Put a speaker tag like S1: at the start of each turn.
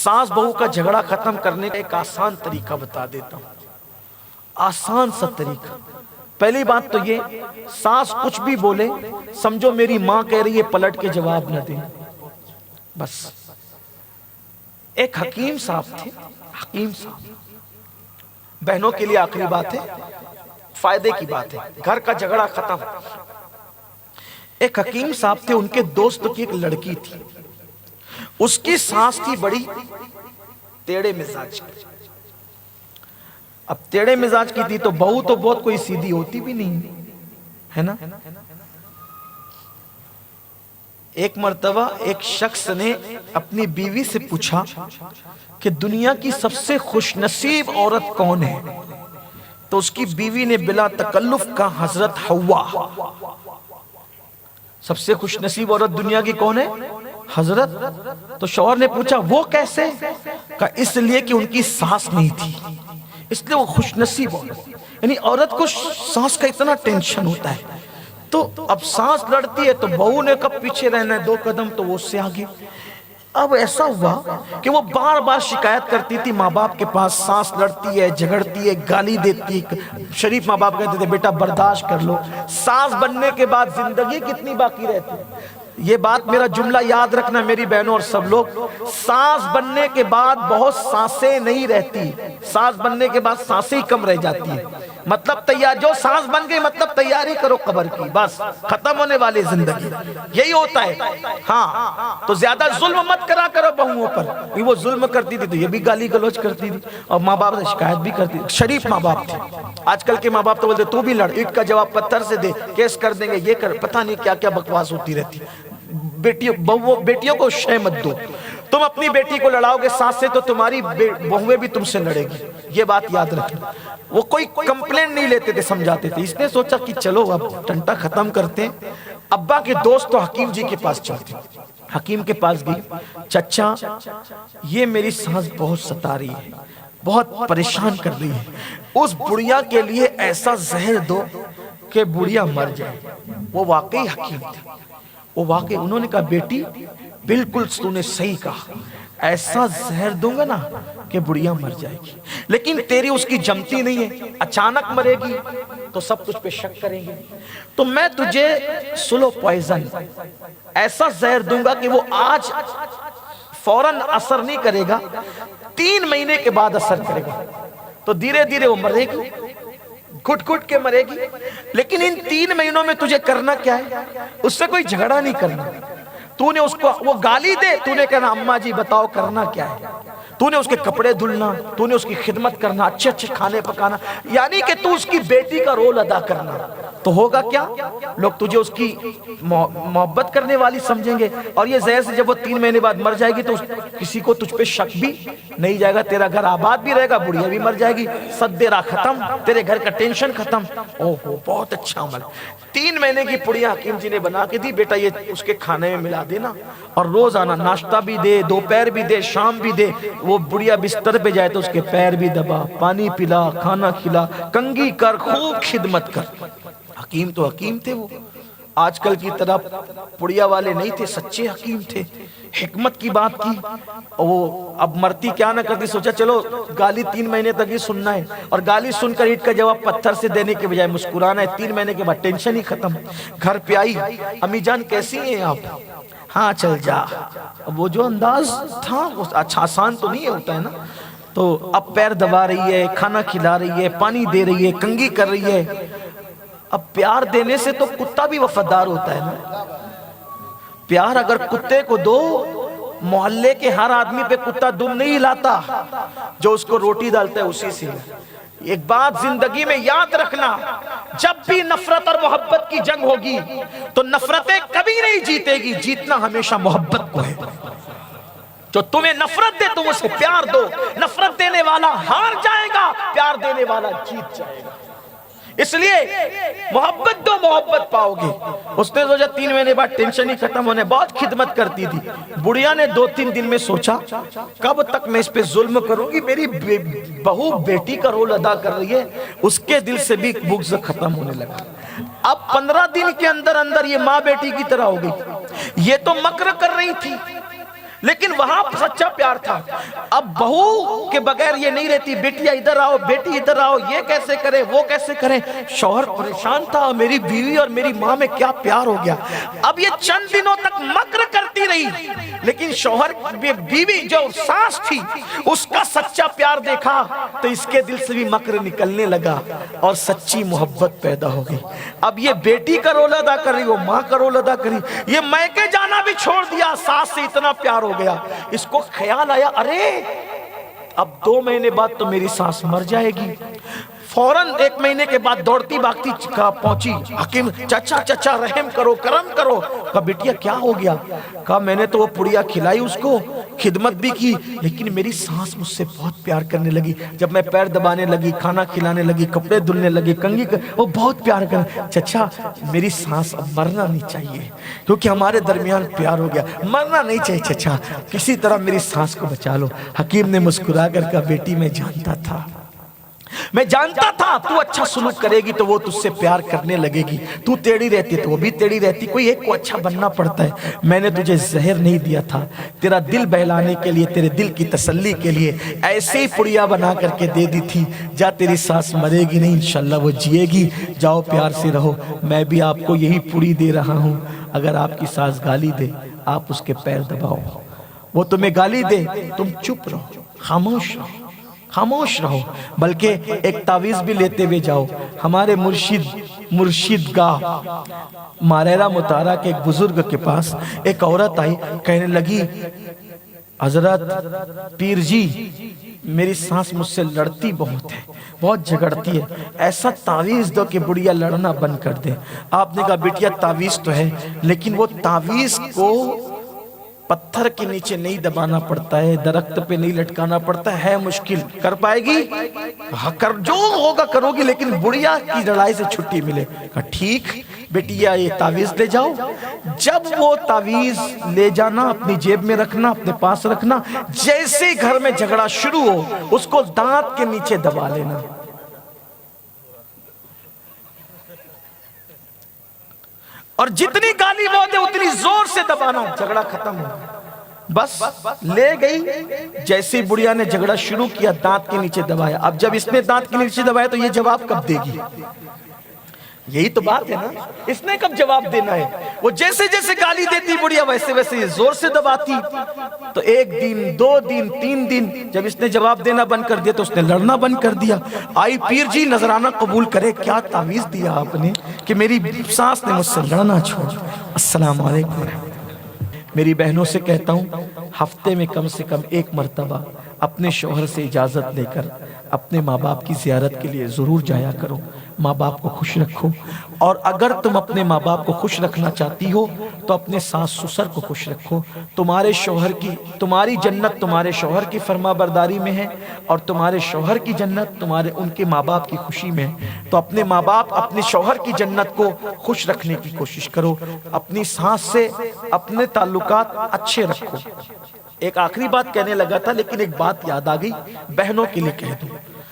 S1: ساس بہو کا جھگڑا ختم کرنے کا ایک آسان طریقہ بتا دیتا ہوں، آسان سا طریقہ۔ پہلی بات تو یہ، ساس کچھ بھی بولے سمجھو میری ماں کہہ رہی ہے، پلٹ کے جواب نہ دیں بس۔ ایک حکیم صاحب تھے، حکیم صاحب، بہنوں کے لیے آخری بات ہے، فائدے کی بات ہے، گھر کا جھگڑا ختم۔ ایک حکیم صاحب تھے، ان کے دوست کی ایک لڑکی تھی، اس کی ساس تھی بڑی ٹیڑے مزاج کی۔ اب ٹیڑے مزاج کی تھی تو بہو تو بہت کوئی سیدھی ہوتی بھی نہیں ہے نا۔ ایک مرتبہ ایک شخص نے اپنی بیوی سے پوچھا کہ دنیا کی سب سے خوش نصیب عورت کون ہے؟ تو اس کی بیوی نے بلا تکلف کہا حضرت حوا۔ سب سے خوش نصیب عورت دنیا کی کون ہے؟ حضرت۔ تو شوہر نے پوچھا وہ کیسے؟ کہا اس لیے کہ ان کی ساس نہیں تھی، اس لیے وہ خوش نصیب عورت۔ یعنی عورت کو ساس کا اتنا ٹینشن ہوتا ہے، تو اب ساس لڑتی ہے تو بہو نے کب پیچھے رہنا ہے، 2 قدم تو وہ اس سے آگے۔ اب ایسا ہوا کہ وہ بار بار شکایت کرتی تھی ماں باپ کے پاس، ساس لڑتی ہے، جھگڑتی ہے، گالی دیتی ہے۔ شریف ماں باپ کہتے تھے بیٹا برداشت کر لو، ساس بننے کے بعد زندگی کتنی باقی رہتی ہے۔ یہ بات میرا جملہ یاد رکھنا میری بہنوں اور سب لوگ، ساس بننے کے بعد بہت سانسیں نہیں رہتی، ساس بننے کے بعد سانسیں ہی کم رہ جاتی ہے۔ مطلب تیار، جو سانس بن گئی مطلب تیاری کرو قبر کی، بس ختم ہونے والی زندگی، یہی ہوتا ہے۔ ہاں تو زیادہ ظلم مت کرا کرو بہوؤں پر، وہ ظلم کرتی تھی تو یہ بھی گالی گلوچ کرتی تھی اور ماں باپ سے شکایت بھی کرتی تھی۔ شریف ماں باپ تھے، آج کل کے ماں باپ تو بولتے تو بھی لڑ، اینٹ کا جواب پتھر سے دے، کیس کر دیں گے، یہ کر، پتہ نہیں کیا کیا بکواس ہوتی رہتی۔ بیٹیوں کو شے مت دو، تم اپنی بیٹی کو لڑاؤ گے ساس سے تو تمہاری بہویں بھی تم سے لڑے گی، یہ بات یاد رکھنا۔ وہ کوئی کمپلین نہیں لیتے تھے، سمجھاتے تھے۔ اس نے سوچا کہ چلو اب ٹنٹا ختم کرتے ہیں۔ ابا کے دوست تو حکیم جی کے پاس چلتے، حکیم کے پاس گئی، چچا یہ میری ساس بہت ستا رہی ہے، بہت پریشان کر رہی ہے، اس بڑھیا کے لیے ایسا زہر دو کہ بڑھیا مر جائے۔ وہ واقعی حکیم تھے، وہ واقعی، انہوں نے کہا بیٹی بالکل تو نے صحیح کہا، ایسا زہر دوں گا نا کہ بڑھیا مر جائے گی، لیکن تیری اس کی جمتی نہیں ہے، اچانک مرے گی تو سب تجھ پہ شک کریں گے، تو میں تجھے سلو پوائزن ایسا زہر دوں گا کہ وہ آج فوراً اثر نہیں کرے گا، 3 مہینے کے بعد اثر کرے گا، تو دھیرے دھیرے وہ مرے گی، گھٹ گھٹ کے مرے گی۔ لیکن ان 3 مہینوں میں تجھے کرنا کیا ہے؟ اس سے کوئی جھگڑا نہیں کرنا، تو نے اس کو وہ گالی دے، تو نے کہنا اماں جی بتاؤ کرنا کیا ہے، تو نے اس کے کپڑے دھلنا، تو نے اس کی خدمت کرنا، اچھے اچھے کھانے پکانا، یعنی کہ تو اس کی بیٹی کا رول ادا کرنا۔ تو ہوگا کیا؟ لوگ تجھے اس کی محبت کرنے والی سمجھیں گے، اور یہ زہر سے جب وہ 3 مہینے بعد مر جائے گی تو کسی کو تجھ پہ شک بھی نہیں جائے گا، تیرا گھر آباد بھی رہے گا، بڑھیا بھی مر جائے گی، سدیرا ختم، تیرے گھر کا ٹینشن ختم۔ اوہو بہت اچھا عمل۔ 3 مہینے کی پڑیا حکیم جی نے بنا کے دی، بیٹا یہ اس کے کھانے میں ملا دینا، اور روزانہ ناشتہ بھی دے، دوپہر بھی دے، شام بھی دے، وہ بڑھیا بستر پہ جائے تو اس کے پیر بھی دبا، پانی پلا، کھانا کھلا، کنگھی کر، خوب خدمت کر۔ حکیم تو حکیم تھے، وہ آج کل کی طرح پڑیا والے نہیں تھے، سچے حکیم تھے، حکمت کی بات کی۔ وہ اب مرتی کیا نہ کرتی، سوچا چلو گالی 3 مہینے تک ہی سننا ہے، اور گالی سن کر اینٹ کا جواب پتھر سے دینے کے بجائے مسکرانا ہے، 3 مہینے کے بعد ٹینشن ہی ختم۔ گھر پہ آئی، امی جان کیسی ہیں آپ؟ ہاں چل جا۔ اب وہ جو انداز تھا وہ اچھا آسان تو نہیں ہوتا ہے نا، تو اب پیر دبا رہی ہے، کھانا کھلا رہی ہے، پانی دے رہی ہے، کنگھی کر رہی ہے۔ اب پیار دینے سے تو کتا بھی وفادار ہوتا ہے نا، پیار اگر کتے کو دو، محلے کے ہر آدمی پہ کتا دم نہیں لاتا، جو اس کو روٹی ڈالتا ہے اسی سے۔ ایک بات زندگی میں یاد رکھنا، جب بھی نفرت اور محبت کی جنگ ہوگی تو نفرتیں کبھی نہیں جیتے گی، جیتنا ہمیشہ محبت کو ہے۔ جو تمہیں نفرت دے تم اسے پیار دو، نفرت دینے والا ہار جائے گا، پیار دینے والا جیت جائے گا۔ اس لیے محبت دو، محبت پاؤ گے۔ اس نے سوچا 3 مہینے بعد ٹینشن ہی ختم ہونے، بہت خدمت کرتی تھی۔ بڑھیا نے 2-3 دن میں سوچا کب تک میں اس پہ ظلم کروں گی، میری بہو بیٹی کا رول ادا کر رہی ہے، اس کے دل سے بھی بغض ختم ہونے لگا۔ اب 15 دن کے اندر اندر یہ ماں بیٹی کی طرح ہو گئی۔ یہ تو مکر کر رہی تھی، لیکن وہاں سچا پیار تھا. اب بہو کے بغیر یہ نہیں رہتی, بیٹیا ادھر آؤ, بیٹی ادھر آؤ, یہ کیسے کرے وہ کیسے کرے. شوہر پریشان تھا, میری بیوی اور میری ماں میں کیا پیار ہو گیا. اب یہ چند دنوں تک مکر کرتی رہی, لیکن شوہر بیوی جو ساس تھی اس کا سچا پیار دیکھا تو اس کے دل سے بھی مکر نکلنے لگا اور سچی محبت پیدا ہو گئی. اب یہ بیٹی کا رول ادا کر رہی, وہ ماں کا رول ادا کر رہی, یہ میکے جانا بھی چھوڑ دیا, ساس سے اتنا پیار ہو گیا. اس کو خیال آیا, ارے اب 2 مہینے بعد تو میری ساس مر جائے گی. فوراً 1 مہینے کے بعد دوڑتی بھاگتی پہنچی, حکیم چچا رحم کرو, کرم کرو. کہا بیٹیا کیا ہو گیا. کہا میں نے تو وہ پڑیا کھلائی, اس کو خدمت بھی کی, لیکن میری سانس مجھ سے بہت پیار کرنے لگی. جب میں پیر دبانے لگی, کھانا کھلانے لگی, کپڑے دھلنے لگی, کنگھی وہ بہت پیار کرنے. چچا میری سانس اب مرنا نہیں چاہیے, کیونکہ ہمارے درمیان پیار ہو گیا, مرنا نہیں چاہیے چچا, کسی طرح میری سانس کو بچا لو. حکیم نے مسکرا کر کہا بیٹی میں جانتا تھا تو اچھا سلوک کرے گی تو وہ تجھ سے پیار کرنے لگے گی, تو ٹیڑھی رہتی تو وہ بھی ٹیڑھی رہتی, کوئی ایک کو اچھا بننا پڑتا ہے. میں نے تجھے زہر نہیں دیا تھا, تیرا دل بہلانے کے لیے, تیرے دل کی تسلی کے لیے ایسے ہی پڑیا بنا کر کے دے دی تھی. جا تیری سانس مرے گی نہیں, انشاءاللہ وہ جیے گی, جاؤ پیار سے رہو. میں بھی آپ کو یہی پڑی دے رہا ہوں, اگر آپ کی سانس گالی دے آپ اس کے پیر دباؤ, وہ تمہیں گالی دے تم چپ رہو, خاموش رہو. بلکہ ایک تعویذ بھی لیتے ہوئے جاؤ. ہمارے مرشد گاہ ماریرا مطارہ کے ایک بزرگ کے پاس ایک عورت آئی, کہنے لگی حضرت پیر جی میری سانس مجھ سے لڑتی بہت ہے, بہت جھگڑتی ہے, ایسا تعویذ دو کہ بڑھیا لڑنا بند کر دے. آپ نے کہا بیٹیا تعویذ تو ہے, لیکن وہ تعویذ کو پتھر کے نیچے نہیں دبانا پڑتا ہے, درخت پہ نہیں لٹکانا پڑتا ہے, مشکل. کر پائے گی؟ جو ہوگا کرو گی, لیکن بڑھیا کی لڑائی سے چھٹی ملے. کہا ٹھیک بیٹیا یہ تعویذ لے جاؤ. جب وہ تعویذ لے جانا, اپنی جیب میں رکھنا, اپنے پاس رکھنا, جیسے گھر میں جھگڑا شروع ہو اس کو دانت کے نیچے دبا لینا. اور جتنی گالی وہ دے اتنی زور سے دبانا, جھگڑا ختم ہو. بس لے گئی, جیسے بڑھیا نے جھگڑا شروع کیا دانت کے نیچے دبایا. اب جب اس نے دانت کے نیچے دبایا تو یہ جواب کب دے گی؟ یہی تو بات ہے نا, اس نے کب جواب دینا ہے؟ وہ جیسے جیسے گالی دیتی بڑھیا ویسے ویسے یہ زور سے دباتی. تو 1 دن 2 دن 3 دن جب اس نے جواب دینا بند کر دیا تو اس نے لڑنا بند کر دیا. آئی پیر جی نذرانہ قبول کرے, کیا تعویذ دیا آپ نے کہ میری سانس نے مجھ سے لڑنا چھوڑ. السلام علیکم. میری بہنوں سے کہتا ہوں ہفتے میں کم سے کم 1 مرتبہ اپنے شوہر سے اجازت لے کر اپنے ماں باپ کی زیارت کے لیے ضرور جایا کرو. ماں باپ کو خوش رکھو, اور اگر تم اپنے ماں باپ کو خوش رکھنا چاہتی ہو تو اپنے ساس سسر کو خوش رکھو. تمہاری جنت تمہارے شوہر کی فرما برداری میں ہے, اور تمہارے شوہر کی جنت ان کے ماں باپ کی خوشی میں ہے. تو اپنے ماں باپ اپنے شوہر کی جنت کو خوش رکھنے کی کوشش کرو. اپنی ساس سے اپنے تعلقات اچھے رکھو. ایک آخری بات کہنے لگا تھا, لیکن ایک بات یاد آ گئی, بہنوں کے لیے کہہ دوں.